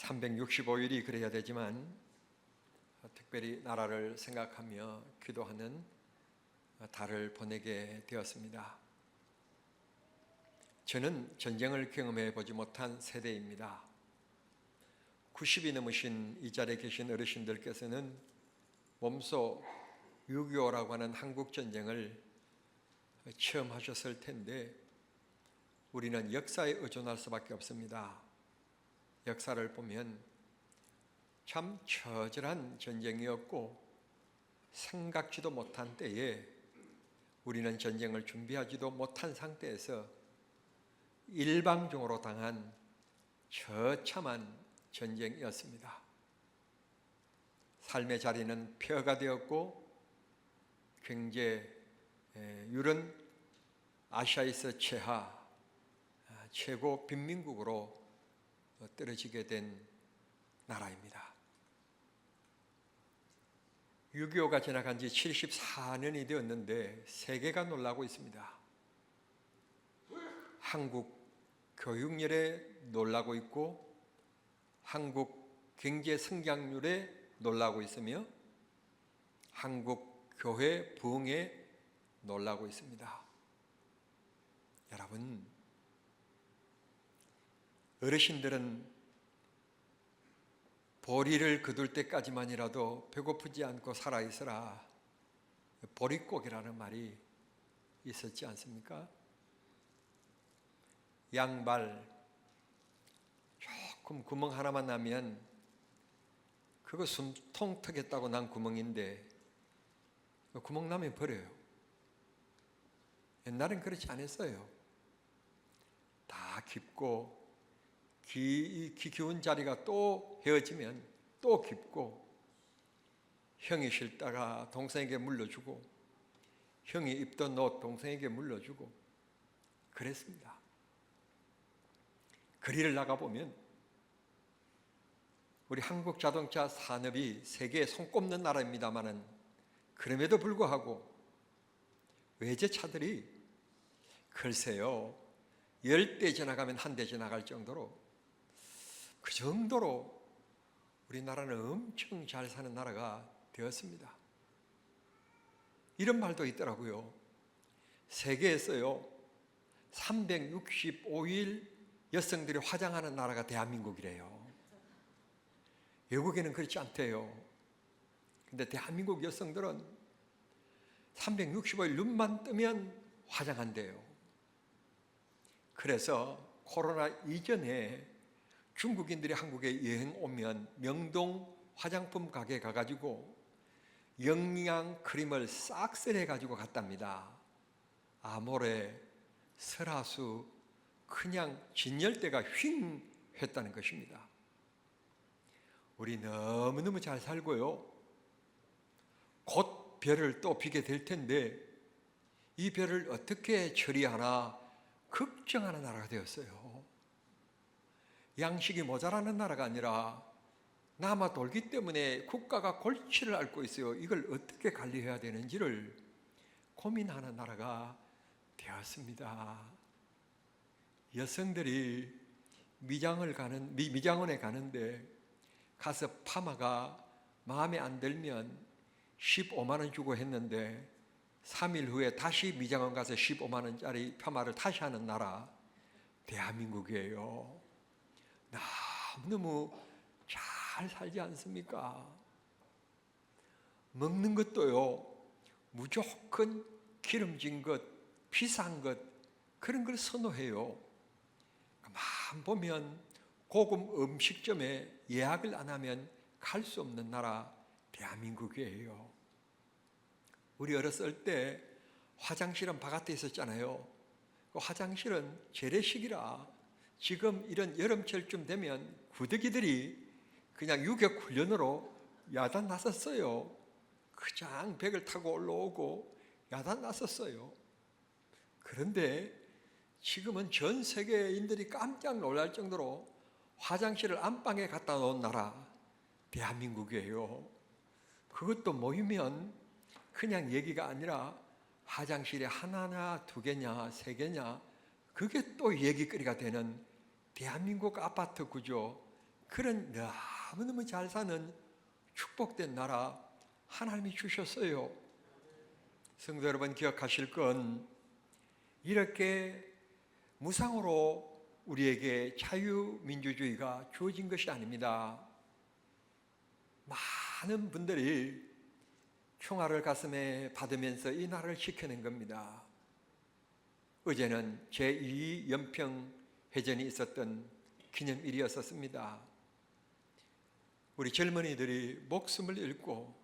365일이 그래야 되지만 특별히 나라를 생각하며 기도하는 달을 보내게 되었습니다. 저는 전쟁을 경험해 보지 못한 세대입니다. 90이 넘으신 이 자리에 계신 어르신들께서는 몸소 6.25라고 하는 한국전쟁을 체험하셨을 텐데 우리는 역사에 의존할 수밖에 없습니다. 역사를 보면 참 처절한 전쟁이었고 생각지도 못한 때에 우리는 전쟁을 준비하지도 못한 상태에서 일방적으로 당한 처참한 전쟁이었습니다. 삶의 자리는 폐허가 되었고 경제율은 아시아에서 최고 빈민국으로 떨어지게 된 나라입니다. 6.25가 지나간 지 74년이 되었는데 세계가 놀라고 있습니다. 한국 교육열에 놀라고 있고 한국 경제 성장률에 놀라고 있으며 한국 교회 부흥에 놀라고 있습니다. 여러분, 어르신들은 보리를 거둘 때까지만이라도 배고프지 않고 살아있으라 보릿고개라는 말이 있었지 않습니까? 양발 조금 구멍 하나만 나면 그거 숨통 트겠다고 난 구멍인데 구멍 나면 버려요. 옛날엔 그렇지 않았어요. 다 깊고 기운 자리가 또 헤어지면 또 깊고 형이 싫다가 동생에게 물려주고 형이 입던 옷 동생에게 물려주고 그랬습니다. 거리를 나가보면 우리 한국 자동차 산업이 세계에 손꼽는 나라입니다마는 그럼에도 불구하고 외제차들이 글쎄요 10대 지나가면 한 대 지나갈 정도로 그 정도로 우리나라는 엄청 잘 사는 나라가 되었습니다. 이런 말도 있더라고요. 세계에서요 365일 여성들이 화장하는 나라가 대한민국이래요. 외국에는 그렇지 않대요. 근데 대한민국 여성들은 365일 눈만 뜨면 화장한대요. 그래서 코로나 이전에 중국인들이 한국에 여행 오면 명동 화장품 가게에 가가지고 영양 크림을 싹 썰어가지고 갔답니다. 아모레, 설화수, 그냥 진열대가 휭 했다는 것입니다. 우리 너무너무 잘 살고요. 곧 별을 또 비게 될 텐데 이 별을 어떻게 처리하나 걱정하는 나라가 되었어요. 양식이 모자라는 나라가 아니라 남아 돌기 때문에 국가가 골치를 앓고 있어요. 이걸 어떻게 관리해야 되는지를 고민하는 나라가 되었습니다. 여성들이 미장원에 가는데 가서 파마가 마음에 안 들면 15만 원 주고 했는데 3일 후에 다시 미장원 가서 15만 원짜리 파마를 다시 하는 나라 대한민국이에요. 너무너무 잘 살지 않습니까? 먹는 것도요 무조건 기름진 것, 비싼 것 그런 걸 선호해요. 가만 보면 고급 음식점에 예약을 안 하면 갈 수 없는 나라 대한민국이에요. 우리 어렸을 때 화장실은 바깥에 있었잖아요. 그 화장실은 재래식이라 지금 이런 여름철쯤 되면 구더기들이 그냥 유격 훈련으로 야단 났었어요. 그냥 벽을 타고 올라오고 야단 났었어요. 그런데 지금은 전 세계인들이 깜짝 놀랄 정도로 화장실을 안방에 갖다 놓은 나라 대한민국이에요. 그것도 모이면 그냥 얘기가 아니라 화장실에 하나냐 두 개냐 세 개냐 그게 또 얘기거리가 되는 대한민국 아파트 구조 그런 너무너무 잘 사는 축복된 나라 하나님이 주셨어요. 성도 여러분, 기억하실 건 이렇게 무상으로 우리에게 자유민주주의가 주어진 것이 아닙니다. 많은 분들이 총알을 가슴에 받으면서 이 나라를 지켜낸 겁니다. 어제는 제2 연평해전이 있었던 기념일이었습니다. 우리 젊은이들이 목숨을 잃고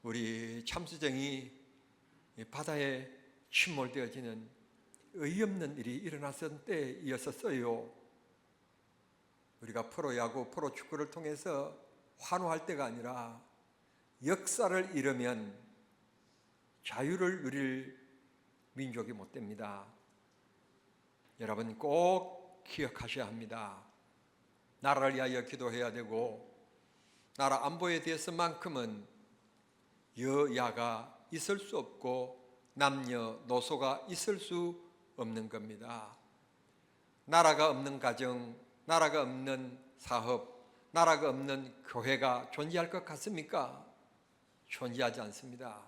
우리 참수정이 바다에 침몰되어지는 어이없는 일이 일어났던 때이었어요. 우리가 프로야구, 프로축구를 통해서 환호할 때가 아니라 역사를 잃으면 자유를 누릴 민족이 못 됩니다. 여러분 꼭 기억하셔야 합니다. 나라를 위하여 기도해야 되고 나라 안보에 대해서만큼은 여야가 있을 수 없고 남녀노소가 있을 수 없는 겁니다. 나라가 없는 가정, 나라가 없는 사업, 나라가 없는 교회가 존재할 것 같습니까? 존재하지 않습니다.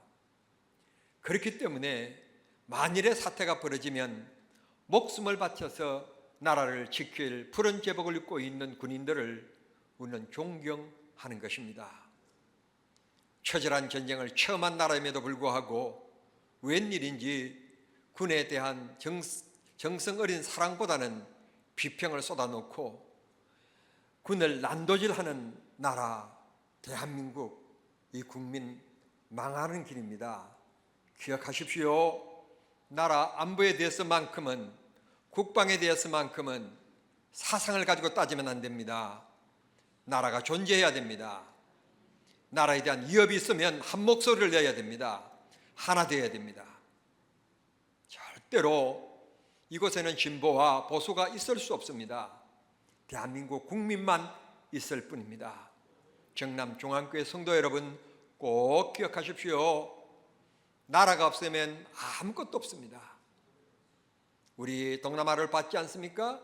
그렇기 때문에 만일의 사태가 벌어지면 목숨을 바쳐서 나라를 지킬 푸른 제복을 입고 있는 군인들을 우리는 존경하는 것입니다. 처절한 전쟁을 체험한 나라임에도 불구하고 웬일인지 군에 대한 정성 어린 사랑보다는 비평을 쏟아놓고 군을 난도질하는 나라 대한민국, 이 국민 망하는 길입니다. 기억하십시오. 나라 안보에 대해서만큼은, 국방에 대해서만큼은 사상을 가지고 따지면 안 됩니다. 나라가 존재해야 됩니다. 나라에 대한 위협이 있으면 한 목소리를 내야 됩니다. 하나 되어야 됩니다. 절대로 이곳에는 진보와 보수가 있을 수 없습니다. 대한민국 국민만 있을 뿐입니다. 정남중앙교회 성도 여러분 꼭 기억하십시오. 나라가 없으면 아무것도 없습니다. 우리 동남아를 봤지 않습니까?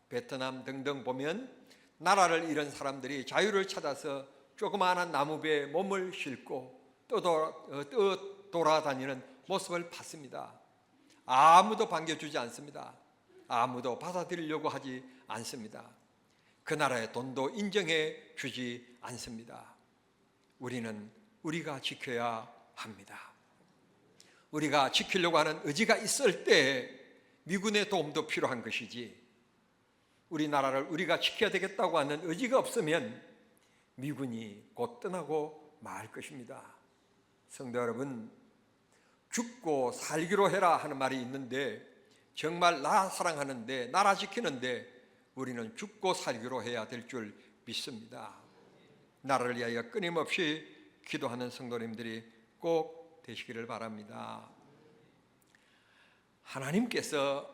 베트남 등등 보면 나라를 잃은 사람들이 자유를 찾아서 조그마한 나무배에 몸을 싣고 떠돌아다니는 모습을 봤습니다. 아무도 반겨주지 않습니다. 아무도 받아들이려고 하지 않습니다. 그 나라의 돈도 인정해 주지 않습니다. 우리는 우리가 지켜야 합니다. 우리가 지키려고 하는 의지가 있을 때 미군의 도움도 필요한 것이지, 우리나라를 우리가 지켜야 되겠다고 하는 의지가 없으면 미군이 곧 떠나고 말 것입니다. 성도 여러분, 죽고 살기로 해라 하는 말이 있는데 정말 나 사랑하는데 나라 지키는데 우리는 죽고 살기로 해야 될 줄 믿습니다. 나라를 위하여 끊임없이 기도하는 성도님들이 꼭 되시기를 바랍니다. 하나님께서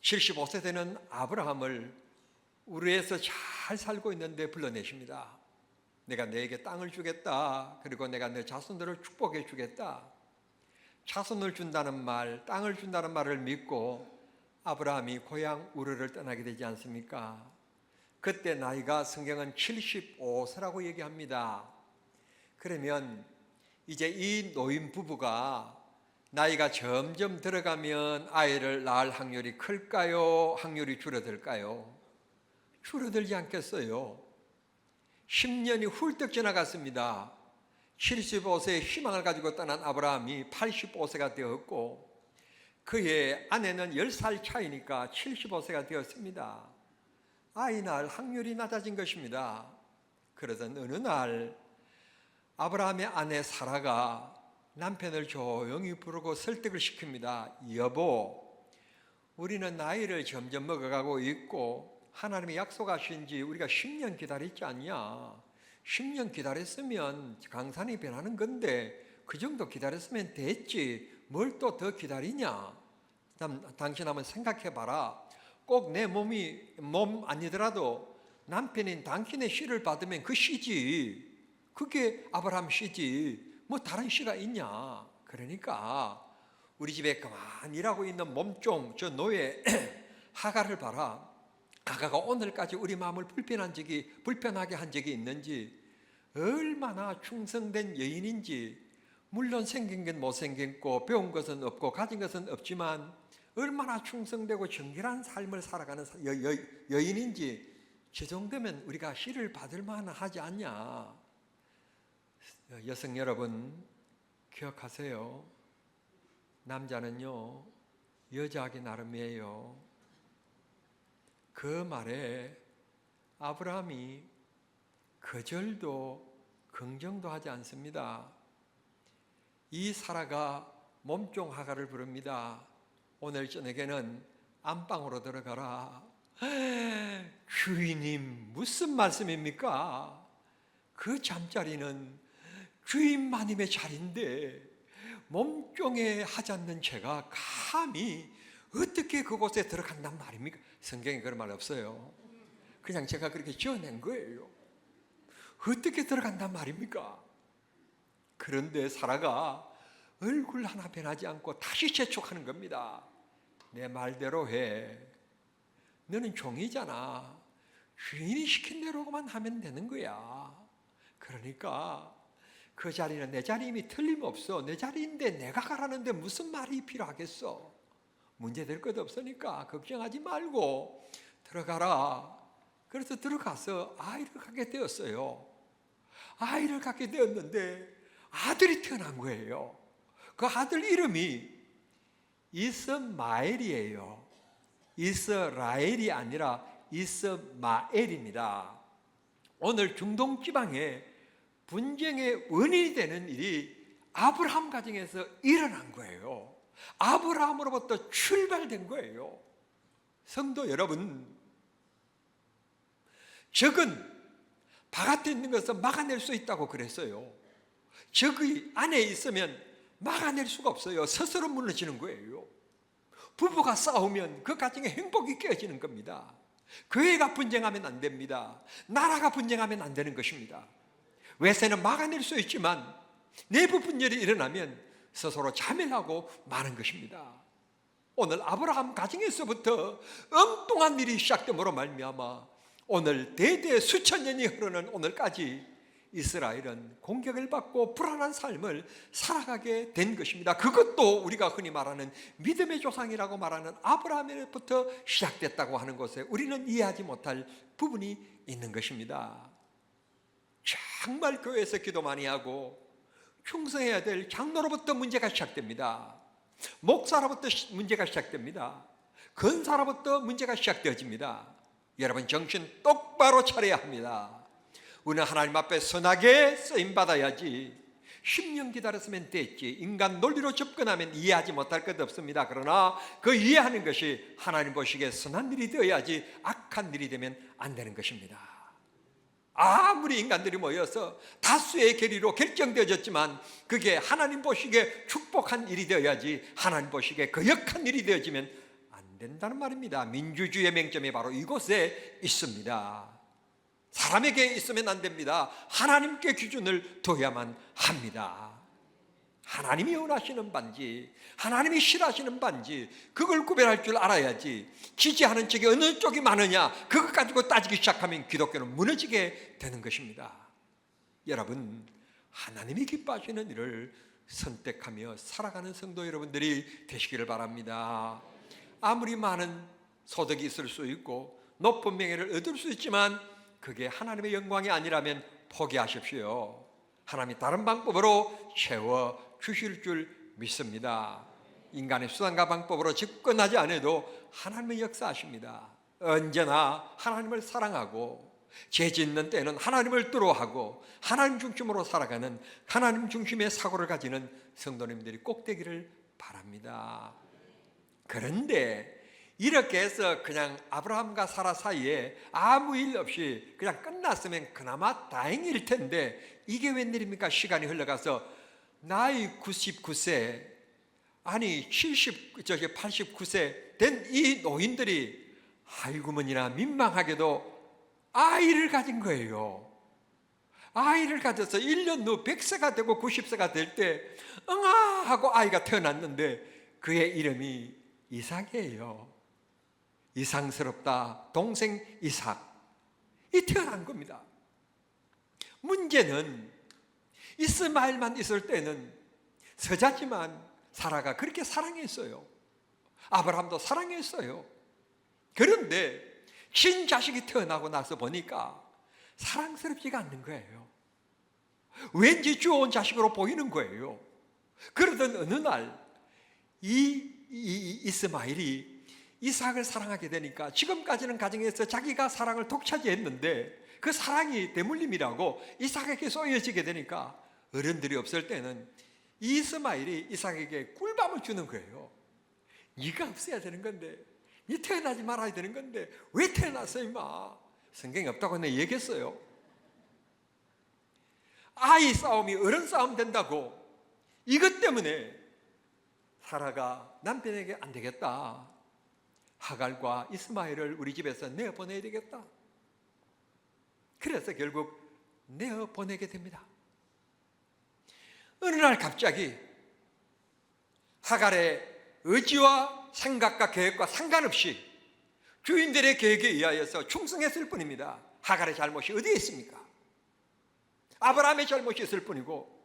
75세 되는 아브라함을 우르에서 잘 살고 있는데 불러내십니다. 내가 너에게 땅을 주겠다. 그리고 내가 너 자손들을 축복해 주겠다. 자손을 준다는 말, 땅을 준다는 말을 믿고 아브라함이 고향 우르를 떠나게 되지 않습니까? 그때 나이가 성경은 75세라고 얘기합니다. 그러면 이제 이 노인 부부가 나이가 점점 들어가면 아이를 낳을 확률이 클까요? 확률이 줄어들까요? 줄어들지 않겠어요. 10년이 훌쩍 지나갔습니다. 75세의 희망을 가지고 떠난 아브라함이 85세가 되었고 그의 아내는 10살 차이니까 75세가 되었습니다. 아이 낳을 확률이 낮아진 것입니다. 그러던 어느 날 아브라함의 아내 사라가 남편을 조용히 부르고 설득을 시킵니다. 여보, 우리는 나이를 점점 먹어가고 있고 하나님이 약속하신 지 우리가 10년 기다렸지 않냐? 10년 기다렸으면 강산이 변하는 건데 그 정도 기다렸으면 됐지 뭘 또 더 기다리냐? 당신 한번 생각해봐라. 꼭 내 몸 아니더라도 남편인 당신의 씨를 받으면 그 씨지. 그게 아브라함 씨지. 뭐 다른 씨가 있냐? 그러니까 우리 집에 가만히 일하고 있는 몸종 저 노예 하갈을 봐라. 아가가 오늘까지 우리 마음을 불편하게 한 적이 있는지, 얼마나 충성된 여인인지, 물론 생긴 건 못생겼고 배운 것은 없고 가진 것은 없지만 얼마나 충성되고 정결한 삶을 살아가는 여인인지, 저 정도면 우리가 시를 받을 만하지 않냐. 여성 여러분, 기억하세요. 남자는요, 여자하기 나름이에요. 그 말에 아브라함이 거절도 긍정도 하지 않습니다. 이 사라가 몸종 하가를 부릅니다. 오늘 저녁에는 안방으로 들어가라. 주인님, 무슨 말씀입니까? 그 잠자리는 주인 마님의 자리인데 몸종에 하지 않는 제가 감히 어떻게 그곳에 들어간단 말입니까? 성경에 그런 말 없어요. 그냥 제가 그렇게 지어낸 거예요. 어떻게 들어간단 말입니까? 그런데 사라가 얼굴 하나 변하지 않고 다시 재촉하는 겁니다. 내 말대로 해. 너는 종이잖아. 주인이 시킨 대로만 하면 되는 거야. 그러니까 그 자리는 내 자리임이 틀림없어. 내 자리인데 내가 가라는데 무슨 말이 필요하겠어. 문제될 것 없으니까 걱정하지 말고 들어가라. 그래서 들어가서 아이를 갖게 되었어요. 아이를 갖게 되었는데 아들이 태어난 거예요. 그 아들 이름이 이스마엘이에요. 이스라엘이 아니라 이스마엘입니다. 오늘 중동 지방에 분쟁의 원인이 되는 일이 아브라함 가정에서 일어난 거예요. 아브라함으로부터 출발된 거예요. 성도 여러분, 적은 바깥에 있는 것을 막아낼 수 있다고 그랬어요. 적이 안에 있으면 막아낼 수가 없어요. 스스로 무너지는 거예요. 부부가 싸우면 그 가정의 행복이 깨어지는 겁니다. 교회가 분쟁하면 안 됩니다. 나라가 분쟁하면 안 되는 것입니다. 외세는 막아낼 수 있지만 내부 분열이 일어나면 스스로 자멸하고 마는 것입니다. 오늘 아브라함 가정에서부터 엉뚱한 일이 시작됨으로 말미암아 오늘 대대 수천 년이 흐르는 오늘까지 이스라엘은 공격을 받고 불안한 삶을 살아가게 된 것입니다. 그것도 우리가 흔히 말하는 믿음의 조상이라고 말하는 아브라함에부터 시작됐다고 하는 것에 우리는 이해하지 못할 부분이 있는 것입니다. 정말 교회에서 기도 많이 하고 충성해야 될 장로로부터 문제가 시작됩니다. 목사로부터 문제가 시작됩니다. 권사로부터 문제가 시작되어집니다. 여러분, 정신 똑바로 차려야 합니다. 우리는 하나님 앞에 선하게 쓰임받아야지 10년 기다렸으면 됐지. 인간 논리로 접근하면 이해하지 못할 것 없습니다. 그러나 그 이해하는 것이 하나님 보시기에 선한 일이 되어야지 악한 일이 되면 안 되는 것입니다. 아무리 인간들이 모여서 다수의 결의로 결정되어졌지만 그게 하나님 보시기에 축복한 일이 되어야지 하나님 보시기에 거역한 일이 되어지면 안 된다는 말입니다. 민주주의의 맹점이 바로 이곳에 있습니다. 사람에게 있으면 안 됩니다. 하나님께 기준을 둬야만 합니다. 하나님이 원하시는 반지, 하나님이 싫어하시는 반지, 그걸 구별할 줄 알아야지. 지지하는 쪽이 어느 쪽이 많으냐, 그것 가지고 따지기 시작하면 기독교는 무너지게 되는 것입니다. 여러분, 하나님이 기뻐하시는 일을 선택하며 살아가는 성도 여러분들이 되시기를 바랍니다. 아무리 많은 소득이 있을 수 있고 높은 명예를 얻을 수 있지만 그게 하나님의 영광이 아니라면 포기하십시오. 하나님이 다른 방법으로 채워 주실 줄 믿습니다. 인간의 수단과 방법으로 집권하지 않아도 하나님의 역사하십니다. 언제나 하나님을 사랑하고 죄 짓는 때는 하나님을 두려워하고 하나님 중심으로 살아가는 하나님 중심의 사고를 가지는 성도님들이 꼭 되기를 바랍니다. 그런데 이렇게 해서 그냥 아브라함과 사라 사이에 아무 일 없이 그냥 끝났으면 그나마 다행일 텐데 이게 웬일입니까? 시간이 흘러가서 나이 99세 아니 89세 된 이 노인들이 아이고머니나 민망하게도 아이를 가진 거예요. 아이를 가져서 1년 후 100세가 되고 90세가 될 때 응아 하고 아이가 태어났는데 그의 이름이 이삭이에요. 이상스럽다. 동생 이삭이 태어난 겁니다. 문제는 이스마엘만 있을 때는 서자지만 사라가 그렇게 사랑했어요. 아브라함도 사랑했어요. 그런데 친자식이 태어나고 나서 보니까 사랑스럽지가 않는 거예요. 왠지 주워온 자식으로 보이는 거예요. 그러던 어느 날 이스마엘이 이삭을 사랑하게 되니까 지금까지는 가정에서 자기가 사랑을 독차지했는데 그 사랑이 대물림이라고 이삭에게 쏘여지게 되니까 어른들이 없을 때는 이스마엘이 이삭에게 꿀밤을 주는 거예요. 네가 없어야 되는 건데, 네 태어나지 말아야 되는 건데 왜 태어났어 임마. 성경이 없다고 내가 얘기했어요. 아이 싸움이 어른 싸움 된다고. 이것 때문에 사라가 남편에게 안 되겠다, 하갈과 이스마엘을 우리 집에서 내어보내야 되겠다. 그래서 결국 내어보내게 됩니다. 어느 날 갑자기 하갈의 의지와 생각과 계획과 상관없이 주인들의 계획에 의하여서 충성했을 뿐입니다. 하갈의 잘못이 어디에 있습니까? 아브라함의 잘못이 있을 뿐이고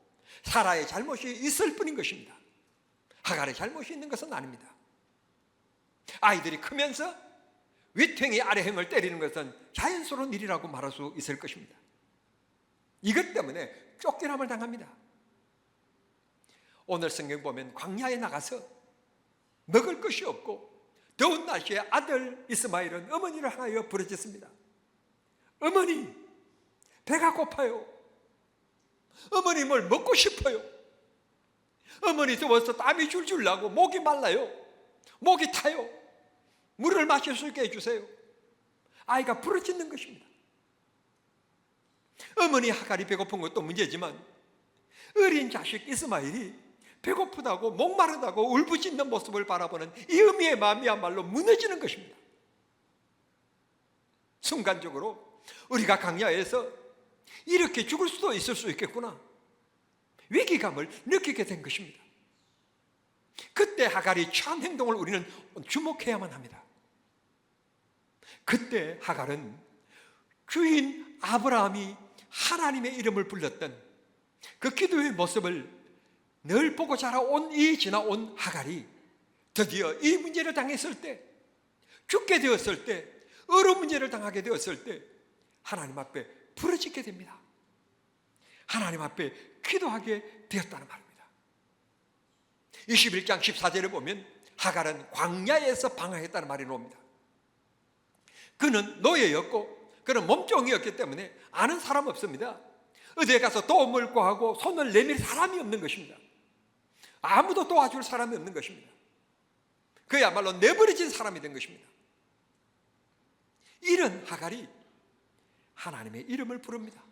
사라의 잘못이 있을 뿐인 것입니다. 하갈의 잘못이 있는 것은 아닙니다. 아이들이 크면서 윗행이 아래행을 때리는 것은 자연스러운 일이라고 말할 수 있을 것입니다. 이것 때문에 쫓겨남을 당합니다. 오늘 성경 보면 광야에 나가서 먹을 것이 없고 더운 날씨에 아들 이스마엘은 어머니를 향하여 부르짖습니다. 어머니, 배가 고파요. 어머니, 뭘 먹고 싶어요. 어머니, 더워서 땀이 줄줄 나고 목이 말라요. 목이 타요. 물을 마실 수 있게 해주세요. 아이가 부르짖는 것입니다. 어머니 하갈이 배고픈 것도 문제지만 어린 자식 이스마엘이 배고프다고 목마르다고 울부짖는 모습을 바라보는 이 어미의 마음이야말로 무너지는 것입니다. 순간적으로 우리가 광야에서 이렇게 죽을 수도 있을 수 있겠구나, 위기감을 느끼게 된 것입니다. 그때 하갈이 취한 행동을 우리는 주목해야만 합니다. 그때 하갈은 주인 아브라함이 하나님의 이름을 불렀던 그 기도의 모습을 늘 보고 자라온 이 지나온 하갈이 드디어 이 문제를 당했을 때, 죽게 되었을 때, 어려운 문제를 당하게 되었을 때 하나님 앞에 부르짖게 됩니다. 하나님 앞에 기도하게 되었다는 말입니다. 21장 14절에 보면 하갈은 광야에서 방황했다는 말이 나옵니다. 그는 노예였고 그는 몸종이었기 때문에 아는 사람 없습니다. 어디에 가서 도움을 구하고 손을 내밀 사람이 없는 것입니다. 아무도 도와줄 사람이 없는 것입니다. 그야말로 내버려진 사람이 된 것입니다. 이런 하갈이 하나님의 이름을 부릅니다.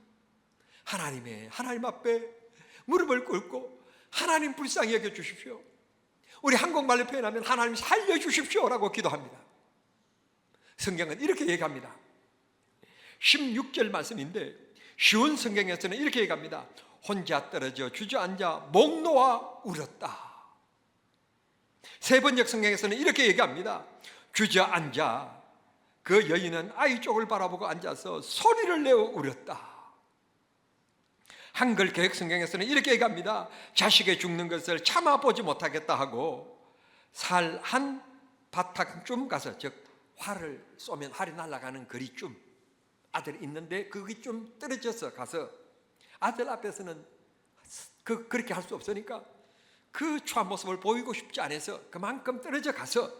하나님 앞에 무릎을 꿇고 하나님 불쌍히 여겨주십시오. 우리 한국말로 표현하면 하나님 살려주십시오라고 기도합니다. 성경은 이렇게 얘기합니다. 16절 말씀인데 쉬운 성경에서는 이렇게 얘기합니다. 혼자 떨어져 주저앉아 목 놓아 울었다. 세 번역 성경에서는 이렇게 얘기합니다. 주저앉아 그 여인은 아이 쪽을 바라보고 앉아서 소리를 내어 울었다. 한글 개역 성경에서는 이렇게 얘기합니다. 자식의 죽는 것을 참아보지 못하겠다 하고 살 한 바탕쯤 가서, 즉 활을 쏘면 활이 날아가는 거리쯤, 아들이 있는데 거기 좀 떨어져서 가서 아들 앞에서는 그렇게 할 수 없으니까 그 추한 모습을 보이고 싶지 않아서 그만큼 떨어져 가서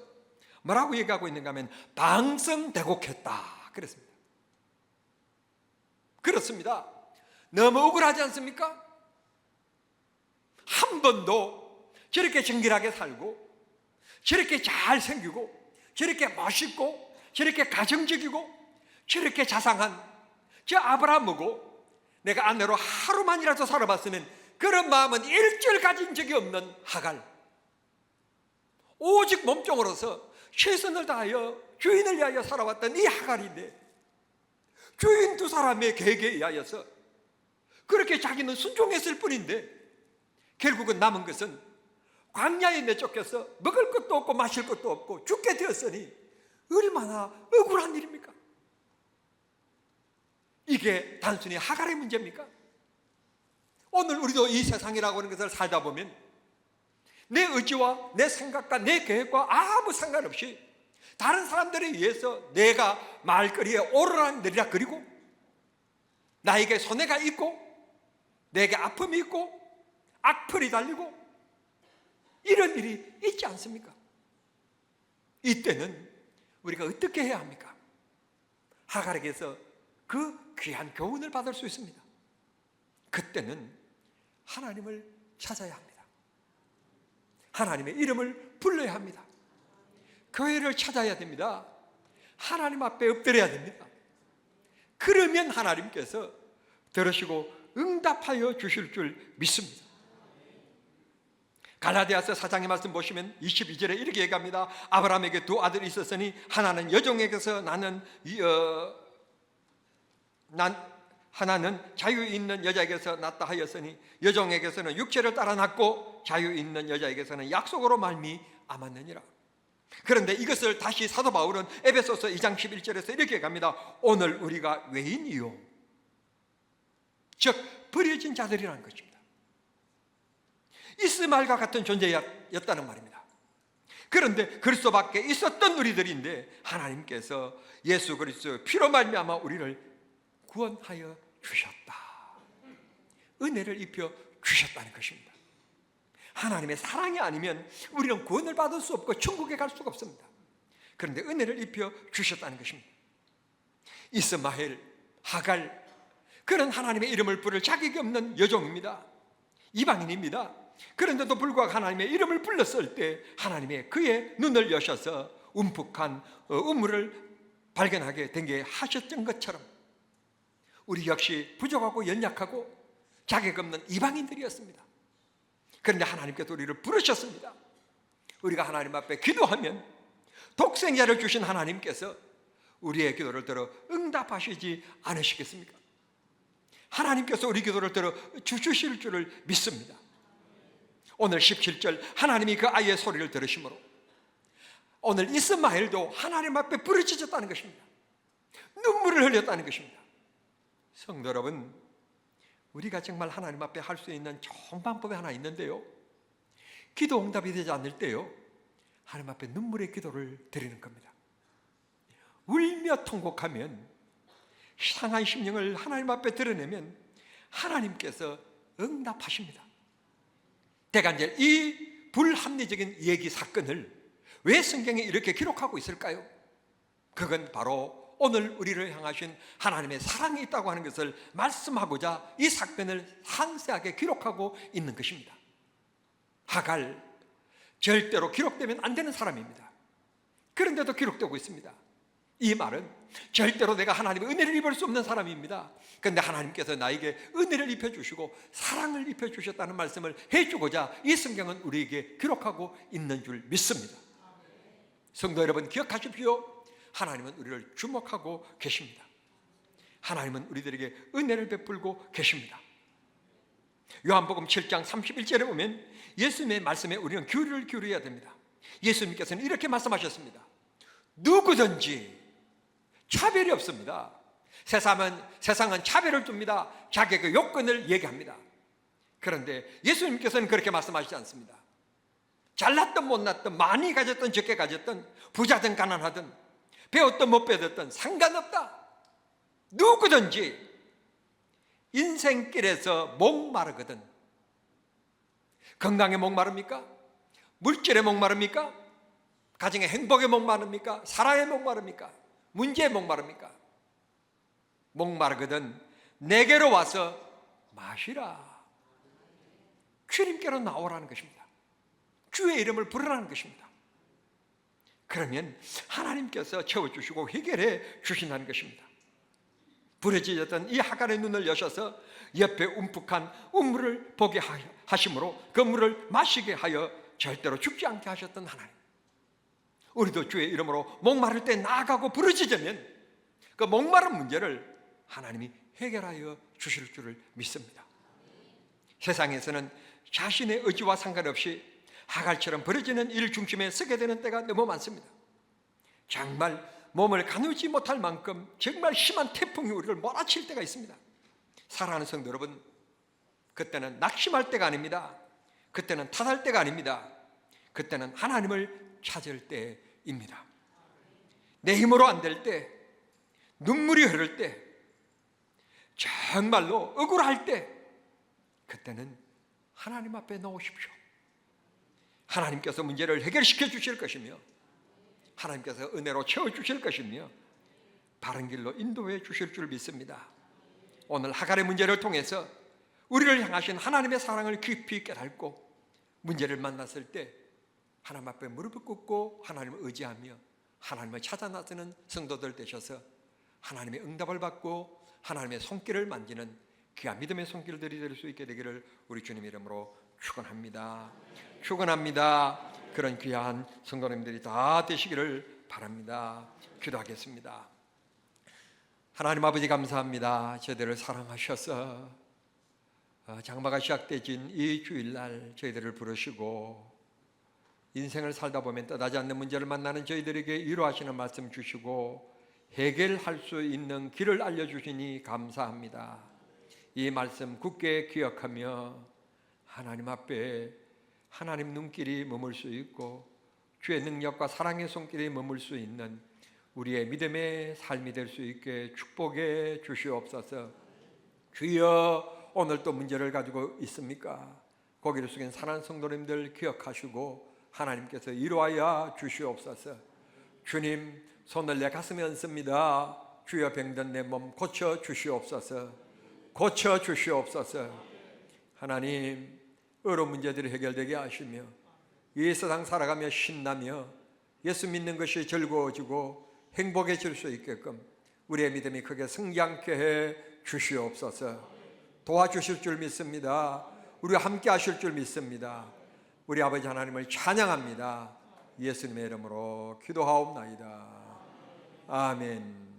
뭐라고 얘기하고 있는가 하면 방성대곡했다 그랬습니다. 그렇습니다. 너무 억울하지 않습니까? 한 번도 저렇게 정결하게 살고 저렇게 잘생기고 저렇게 멋있고 저렇게 가정적이고 저렇게 자상한 저 아브라함하고 내가 아내로 하루만이라도 살아봤으면 그런 마음은 일절 가진 적이 없는 하갈, 오직 몸종으로서 최선을 다하여 주인을 위하여 살아왔던 이 하갈인데 주인 두 사람의 계획에 의하여서 그렇게 자기는 순종했을 뿐인데 결국은 남은 것은 광야에 내쫓겨서 먹을 것도 없고 마실 것도 없고 죽게 되었으니 얼마나 억울한 일입니까? 이게 단순히 하갈의 문제입니까? 오늘 우리도 이 세상이라고 하는 것을 살다 보면 내 의지와 내 생각과 내 계획과 아무 상관없이 다른 사람들에 의해서 내가 말거리에 오르락내리락 거리고 나에게 손해가 있고 내게 아픔이 있고 악플이 달리고 이런 일이 있지 않습니까? 이때는 우리가 어떻게 해야 합니까? 하갈에게서 그 귀한 교훈을 받을 수 있습니다. 그때는 하나님을 찾아야 합니다. 하나님의 이름을 불러야 합니다. 교회를 찾아야 됩니다. 하나님 앞에 엎드려야 됩니다. 그러면 하나님께서 들으시고 응답하여 주실 줄 믿습니다. 갈라디아서 4장의 말씀 보시면 22절에 이렇게 얘기합니다. 아브라함에게 두 아들이 있었으니 하나는 여종에게서 하나는 자유 있는 여자에게서 낳다 하였으니 여종에게서는 육체를 따라 낳고 자유 있는 여자에게서는 약속으로 말미암았느니라. 그런데 이것을 다시 사도 바울은 에베소서 2장 11절에서 이렇게 얘기합니다. 오늘 우리가 외인이요 즉 버려진 자들이라는 것입니다. 이스마엘과 같은 존재였다는 말입니다. 그런데 그리스도 밖에 있었던 우리들인데 하나님께서 예수 그리스도의 피로 말미암아 우리를 구원하여 주셨다. 은혜를 입혀 주셨다는 것입니다. 하나님의 사랑이 아니면 우리는 구원을 받을 수 없고 천국에 갈 수가 없습니다. 그런데 은혜를 입혀 주셨다는 것입니다. 이스마엘, 하갈, 그는 하나님의 이름을 부를 자격이 없는 여종입니다. 이방인입니다. 그런데도 불구하고 하나님의 이름을 불렀을 때 하나님의 그의 눈을 여셔서 움푹한 우물을 발견하게 된 게 하셨던 것처럼 우리 역시 부족하고 연약하고 자격 없는 이방인들이었습니다. 그런데 하나님께서 우리를 부르셨습니다. 우리가 하나님 앞에 기도하면 독생자를 주신 하나님께서 우리의 기도를 들어 응답하시지 않으시겠습니까? 하나님께서 우리 기도를 들어 주실 줄을 믿습니다. 오늘 17절 하나님이 그 아이의 소리를 들으심으로 오늘 이스마엘도 하나님 앞에 부르짖었다는 것입니다. 눈물을 흘렸다는 것입니다. 성도 여러분, 우리가 정말 하나님 앞에 할 수 있는 좋은 방법이 하나 있는데요, 기도 응답이 되지 않을 때요 하나님 앞에 눈물의 기도를 드리는 겁니다. 울며 통곡하면 상한 심령을 하나님 앞에 드러내면 하나님께서 응답하십니다. 대간절 이 불합리적인 얘기 사건을 왜 성경에 이렇게 기록하고 있을까요? 그건 바로 오늘 우리를 향하신 하나님의 사랑이 있다고 하는 것을 말씀하고자 이 사건을 상세하게 기록하고 있는 것입니다. 하갈, 절대로 기록되면 안 되는 사람입니다. 그런데도 기록되고 있습니다. 이 말은 절대로 내가 하나님의 은혜를 입을 수 없는 사람입니다. 그런데 하나님께서 나에게 은혜를 입혀주시고 사랑을 입혀주셨다는 말씀을 해주고자 이 성경은 우리에게 기록하고 있는 줄 믿습니다. 성도 여러분, 기억하십시오. 하나님은 우리를 주목하고 계십니다. 하나님은 우리들에게 은혜를 베풀고 계십니다. 요한복음 7장 31절에 보면 예수님의 말씀에 우리는 귀를 기울여야 됩니다. 예수님께서는 이렇게 말씀하셨습니다. 누구든지 차별이 없습니다. 세상은 차별을 둡니다. 자기의 요건을 얘기합니다. 그런데 예수님께서는 그렇게 말씀하시지 않습니다. 잘났든 못났든 많이 가졌든 적게 가졌든 부자든 가난하든 배웠든 못 배웠든 상관없다. 누구든지 인생길에서 목마르거든 건강에 목마릅니까? 물질에 목마릅니까? 가정의 행복에 목마릅니까? 사랑에 목마릅니까? 문제에 목마릅니까? 목마르거든 내게로 와서 마시라. 주님께로 나오라는 것입니다. 주의 이름을 부르라는 것입니다. 그러면 하나님께서 채워주시고 해결해 주신다는 것입니다. 부러지셨던 이 하갈의 눈을 여셔서 옆에 움푹한 우물을 보게 하심으로 그 물을 마시게 하여 절대로 죽지 않게 하셨던 하나님, 우리도 주의 이름으로 목마를 때 나아가고 부르짖으면 그 목마른 문제를 하나님이 해결하여 주실 줄을 믿습니다. 세상에서는 자신의 의지와 상관없이 하갈처럼 버려지는 일 중심에 서게 되는 때가 너무 많습니다. 정말 몸을 가누지 못할 만큼 정말 심한 태풍이 우리를 몰아칠 때가 있습니다. 사랑하는 성도 여러분, 그때는 낙심할 때가 아닙니다. 그때는 탓할 때가 아닙니다. 그때는 하나님을 찾을 때입니다. 내 힘으로 안 될 때, 눈물이 흐를 때, 정말로 억울할 때, 그때는 하나님 앞에 나오십시오. 하나님께서 문제를 해결시켜 주실 것이며 하나님께서 은혜로 채워주실 것이며 바른 길로 인도해 주실 줄 믿습니다. 오늘 하갈의 문제를 통해서 우리를 향하신 하나님의 사랑을 깊이 깨닫고 문제를 만났을 때 하나님 앞에 무릎을 꿇고 하나님을 의지하며 하나님을 찾아 나서는 성도들 되셔서 하나님의 응답을 받고 하나님의 손길을 만지는 귀한 믿음의 손길들이 될 수 있게 되기를 우리 주님 이름으로 축원합니다. 축원합니다. 그런 귀한 성도님들이 다 되시기를 바랍니다. 기도하겠습니다. 하나님 아버지 감사합니다. 저희들을 사랑하셔서 장마가 시작되진 이 주일날 저희들을 부르시고 인생을 살다 보면 떠나지 않는 문제를 만나는 저희들에게 위로하시는 말씀 주시고 해결할 수 있는 길을 알려주시니 감사합니다. 이 말씀 굳게 기억하며 하나님 앞에 하나님 눈길이 머물 수 있고 주의 능력과 사랑의 손길이 머물 수 있는 우리의 믿음의 삶이 될 수 있게 축복해 주시옵소서. 주여, 오늘 또 문제를 가지고 있습니까? 고개를 숙인 사랑하는 성도님들 기억하시고 하나님께서 위로하여 주시옵소서. 주님, 손을 내 가슴에 얹습니다. 주여, 병든 내 몸 고쳐 주시옵소서. 고쳐 주시옵소서. 하나님, 어려운 문제들이 해결되게 하시며 이 세상 살아가며 신나며 예수 믿는 것이 즐거워지고 행복해질 수 있게끔 우리의 믿음이 크게 성장케 해 주시옵소서. 도와주실 줄 믿습니다. 우리와 함께 하실 줄 믿습니다. 우리 아버지 하나님을 찬양합니다. 예수님의 이름으로 기도하옵나이다. 아멘.